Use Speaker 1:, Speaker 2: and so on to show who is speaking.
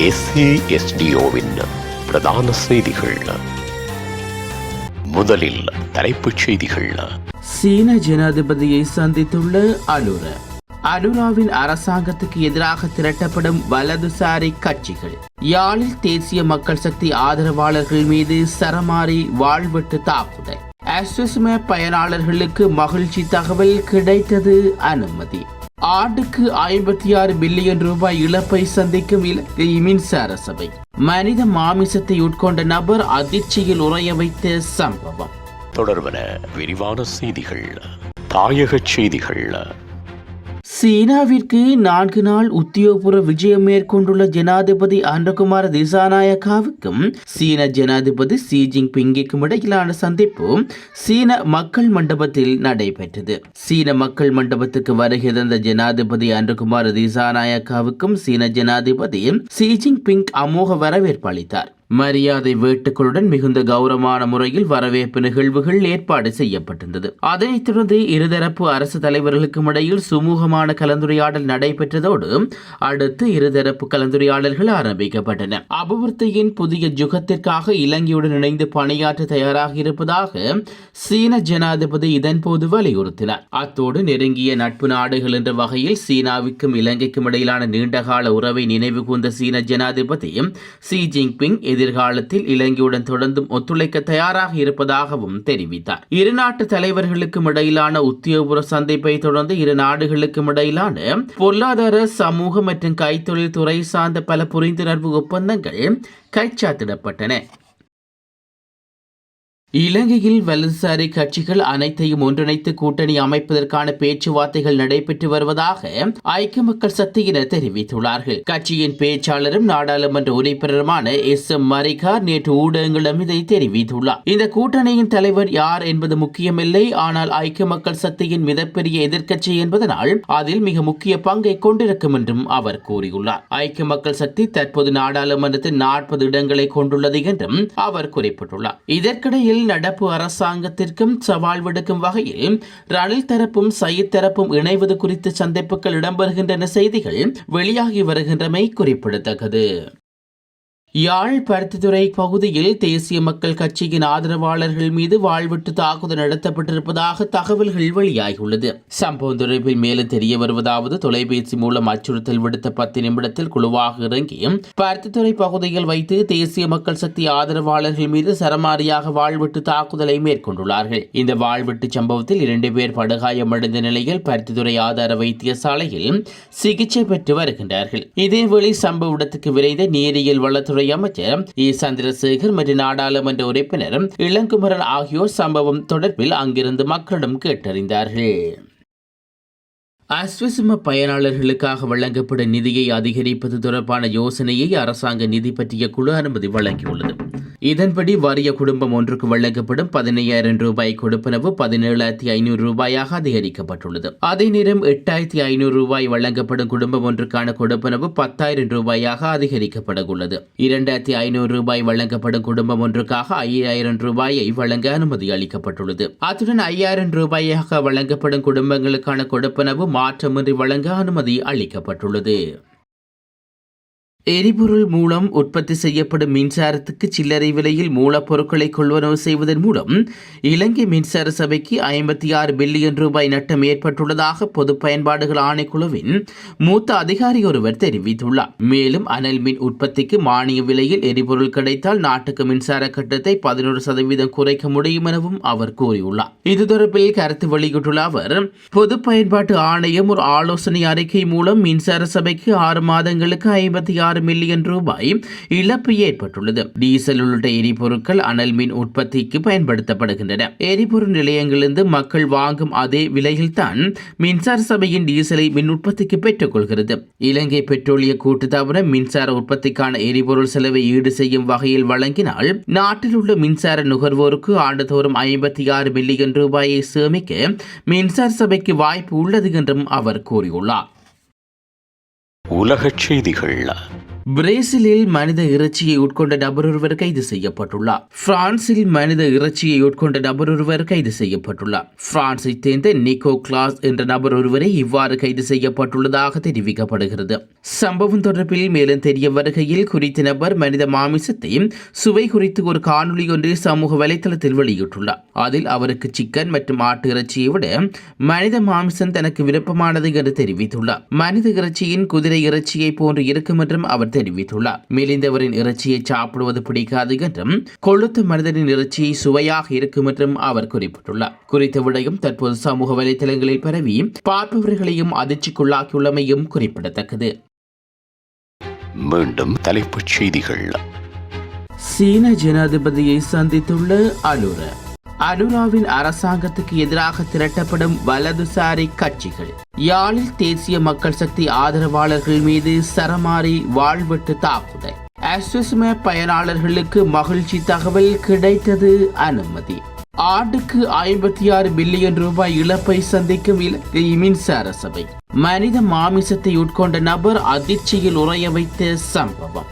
Speaker 1: SASDOவின் பிரதான செய்திகள். முதலில் தலைப்புச் செய்திகள்.
Speaker 2: சீன ஜனாதிபதியை சந்தித்துள்ள அலுரா. அலுராவின் அரசாங்கத்துக்கு எதிராக திரட்டப்படும் வலதுசாரி கட்சிகள். யாழில் தேசிய மக்கள் சக்தி ஆதரவாளர்கள் மீது சரமாரி வாழ்வெட்டு தாக்குதல். ASUSME பயனாளர்களுக்கு மகிழ்ச்சி தகவல் கிடைத்தது. அனுமதி. ஆண்டுக்கு 56 பில்லியன் ரூபாய் இழப்பை சந்திக்கும் இலங்கை மின்சார சபை. மனித மாமிசத்தை உட்கொண்ட நபர் அதிர்ச்சியில் உறைய வைத்த சம்பவம்.
Speaker 1: தொடர்பன விரிவான செய்திகள். தாயக செய்திகள்.
Speaker 2: சீனாவிற்கு 4 நாள் உத்தியோகபூர்வ விஜயம் மேற்கொண்டுள்ள ஜனாதிபதி அனுரகுமார திசாநாயக்காவுக்கும் சீன ஜனாதிபதி ஷி ஜின்பிங்கிற்கும் இடையிலான சந்திப்பு சீன மக்கள் மண்டபத்தில் நடைபெற்றது. சீன மக்கள் மண்டபத்துக்கு வருகை தந்த ஜனாதிபதி அனுரகுமார திசாநாயக்காவுக்கும் சீன ஜனாதிபதி ஷி ஜின்பிங் அமோக வரவேற்பு அளித்தார். மரியாதை வேட்டுக்களுடன் மிகுந்த கௌரவமான முறையில் வரவேற்பு நிகழ்வுகள் ஏற்பாடு செய்யப்பட்டிருந்தது. அதனைத் தொடர்ந்து இருதரப்பு அரசு தலைவர்களுக்கும் இடையில் சுமூகமான கலந்துரையாடல் நடைபெற்றதோடு அடுத்து இருதரப்பு கலந்துரையாடல்கள் ஆரம்பிக்கப்பட்டன. அபிவிருத்தியின் புதிய யுகத்திற்காக இலங்கையுடன் இணைந்து பணியாற்ற தயாராக இருப்பதாக சீன ஜனாதிபதி இதன்போது வலியுறுத்தினார். அத்தோடு நெருங்கிய நட்பு நாடுகள் என்ற வகையில் சீனாவுக்கும் இலங்கைக்கும் இடையிலான நீண்டகால உறவை நினைவு கூர்ந்த சீன ஜனாதிபதி ஷி ஜின்பிங் எதிர்காலத்தில் இலங்கையுடன் தொடர்ந்தும் ஒத்துழைக்க தயாராக இருப்பதாகவும் தெரிவித்தார். இரு நாட்டு தலைவர்களுக்கும் இடையிலான உத்தியோகபூர்வ சந்திப்பை தொடர்ந்து இரு நாடுகளுக்கும் இடையிலான பொருளாதார, சமூக மற்றும் கைத்தொழில் துறை சார்ந்த பல புரிந்துணர்வு ஒப்பந்தங்கள் கைச்சாத்திடப்பட்டன. இலங்கையில் வலதுசாரி கட்சிகள் அனைத்தையும் ஒன்றிணைத்து கூட்டணி அமைப்பதற்கான பேச்சுவார்த்தைகள் நடைபெற்று வருவதாக ஐக்கிய மக்கள் சக்தியினர் தெரிவித்துள்ளார்கள். கட்சியின் பேச்சாளரும் நாடாளுமன்ற உறுப்பினருமான SM மரிகா நேற்று ஊடகங்களிடம் இதை தெரிவித்துள்ளார். இந்த கூட்டணியின் தலைவர் யார் என்பது முக்கியமில்லை, ஆனால் ஐக்கிய மக்கள் சக்தியின் மிகப்பெரிய எதிர்க்கட்சி என்பதனால் அதில் மிக முக்கிய பங்கை கொண்டிருக்கும் என்றும் அவர் கூறியுள்ளார். ஐக்கிய மக்கள் சக்தி தற்போது நாடாளுமன்றத்தில் 40 இடங்களை கொண்டுள்ளது என்றும் அவர் குறிப்பிட்டுள்ளார். இதற்கிடையில் நடப்பு அரசாங்கத்திற்கும் சவால் விடுக்கும் வகையில் ரணில் தரப்பும் சயீத் தரப்பும் இணைவது குறித்து சந்திப்புகள் இடம்பெறுகின்றன செய்திகள் வெளியாகி வருகின்றமை குறிப்பிடத்தக்கது. யாழ் பருத்தித்துறை பகுதியில் தேசிய மக்கள் கட்சியின் ஆதரவாளர்கள் மீது வாழ்வெட்டு தாக்குதல் நடத்தப்பட்டிருப்பதாக தகவல்கள் வெளியாகியுள்ளது. சம்பவம் தொடர்பில் மேலும் தெரிய வருவதாவது, தொலைபேசி மூலம் அச்சுறுத்தல் விடுத்த 10 நிமிடத்தில் குழுவாக இறங்கி பருத்தித்துறை பகுதியில் வைத்து தேசிய மக்கள் சக்தி ஆதரவாளர்கள் மீது சரமாரியாக வாழ்வெட்டு தாக்குதலை மேற்கொண்டுள்ளார்கள். இந்த வாழ்வெட்டு சம்பவத்தில் 2 பேர் படுகாயமடைந்த நிலையில் பருத்தித்துறை ஆதார வைத்தியசாலையில் சிகிச்சை பெற்று வருகின்றார்கள். இதேவேளை சம்பவ இடத்துக்கு விரைந்த நீரியல் வளத்துறை அமைச்சர் E. சந்திரசேகர் மற்றும் நாடாளுமன்ற உறுப்பினர் இளங்குமரன் ஆகியோர் சம்பவம் தொடர்பில் அங்கிருந்து மக்களிடம் கேட்டறிந்தார்கள். ASUSME பயனாளர்களுக்காக வழங்கப்படும் நிதியை அதிகரிப்பது தொடர்பான யோசனையை அரசாங்க நிதி பற்றிய குழு அனுமதி வழங்கியுள்ளது. இதன்படி வறிய குடும்பம் ஒன்றுக்கு வழங்கப்படும் 15,000 ரூபாய் கொடுப்பனவு 17,500 ரூபாயாக அதிகரிக்கப்பட்டுள்ளது. அதே நேரம் 8,500 ரூபாய் வழங்கப்படும் குடும்பம் ஒன்றுக்கான கொடுப்பனவு 10,000 ரூபாயாக அதிகரிக்கப்பட உள்ளது. 2,500 ரூபாய் வழங்கப்படும் குடும்பம் ஒன்றுக்காக 5,000 ரூபாயை வழங்க அனுமதி அளிக்கப்பட்டுள்ளது. அத்துடன் 5,000 ரூபாயாக வழங்கப்படும் குடும்பங்களுக்கான கொடுப்பனவு மாற்றமின்றி வழங்க அனுமதி அளிக்கப்பட்டுள்ளது. எரிபொருள் மூலம் உற்பத்தி செய்யப்படும் மின்சாரத்துக்கு சில்லறை விலையில் மூலப்பொருட்களை கொள்வனவு செய்வதன் மூலம் இலங்கை மின்சார சபைக்கு 56 பில்லியன் ரூபாய் நட்டம் ஏற்பட்டுள்ளதாக பொது பயன்பாடுகள் ஆணைக்குழுவின் மூத்த அதிகாரி ஒருவர் தெரிவித்துள்ளார். மேலும் அனல் மின் உற்பத்திக்கு மானிய விலையில் எரிபொருள் கிடைத்தால் நாட்டுக்கு மின்சார கட்டணத்தை 11% குறைக்க முடியும் எனவும் அவர் கூறியுள்ளார். இது தொடர்பில் கருத்து வெளியிட்டுள்ள அவர், பொது பயன்பாட்டு ஆணையம் ஒரு ஆலோசனை அறிக்கை மூலம் மின்சார சபைக்கு 6 மாதங்களுக்கு 56 மில்லியன் ரூபாய் இழப்பு ஏற்பட்டுள்ளது. டீசல் உள்ளிட்ட எரிபொருட்கள் அனல் மின் உற்பத்திக்கு பயன்படுத்தப்படுகின்றன. எரிபொருள் நிலையங்களிலிருந்து மக்கள் வாங்கும் அதே விலையில்தான் மின்சார சபையின் டீசலை மின் உற்பத்திக்கு பெற்றுக் கொள்கிறது. இலங்கை பெட்ரோலிய கூட்டுத்தாபனம் மின்சார உற்பத்திக்கான எரிபொருள் செலவை ஈடு செய்யும் வகையில் வழங்கினால் நாட்டில் உள்ள மின்சார நுகர்வோருக்கு ஆண்டுதோறும் 56 மில்லியன் ரூபாயை சேமிக்க மின்சார சபைக்கு வாய்ப்பு உள்ளது என்றும் அவர் கூறியுள்ளார்.
Speaker 1: உலகச் செய்திகள்.
Speaker 2: பிரேசிலில் மனித இறைச்சியை உட்கொண்ட நபர் ஒருவர் கைது செய்யப்பட்டுள்ளார். பிரான்சில் மனித இறைச்சியை உட்கொண்ட நபர் ஒருவர் கைது செய்யப்பட்டுள்ளார். பிரான்சை சேர்ந்த நிக்கோ கிளாஸ் என்ற நபர் ஒருவரை இவ்வாறு கைது செய்யப்பட்டுள்ளதாக தெரிவிக்கப்படுகிறது. சம்பவம் தொடர்பில் மேலும் தெரிய வருகையில் குறித்த நபர் மனித மாமிசத்தை சுவை குறித்து ஒரு காணொலி ஒன்று சமூக வலைதளத்தில் வெளியிட்டுள்ளார். அதில் அவருக்கு சிக்கன் மற்றும் ஆட்டு இறைச்சியை விட மனித மாமிசம் தனக்கு விருப்பமானது என்று தெரிவித்துள்ளார். மனித இறைச்சியின் குதிரை இறைச்சியை போன்று இருக்கும் என்றும் அவர் தெரிவித்துள்ளார். மெலிந்தவரின் இறைச்சியை சாப்பிடுவது பிடிக்காது என்றும் கொழுத்த மனிதனின் இறைச்சியை சுவையாக இருக்கும் என்றும் அவர் குறிப்பிட்டுள்ளார். குறித்த விடயம் தற்போது சமூக வலைதளங்களில் பரவி பார்ப்பவர்களையும் அதிர்ச்சிக்குள்ளாக்கியுள்ளமையும் குறிப்பிடத்தக்கது.
Speaker 1: மீண்டும் தலைப்புச் செய்திகள்.
Speaker 2: சீன ஜனாதிபதியை சந்தித்துள்ள அலுரா. அலுராவின் அரசாங்கத்துக்கு எதிராக திரட்டப்படும் வலதுசாரி கட்சிகள். யாழில் தேசிய மக்கள் சக்தி ஆதரவாளர்கள் மீது சரமாரி வாழ்வெட்டு தாக்குதல். அஸ்வஸ்ம பயனாளர்களுக்கு மகிழ்ச்சி தகவல் கிடைத்தது. அனுமதி. ஆண்டுக்கு 56 பில்லியன் ரூபாய் இழப்பை சந்திக்கும் இலங்கை மின்சார சபை. மனித மாமிசத்தை உட்கொண்ட நபர் அதிர்ச்சியில் உறைய வைத்த சம்பவம்.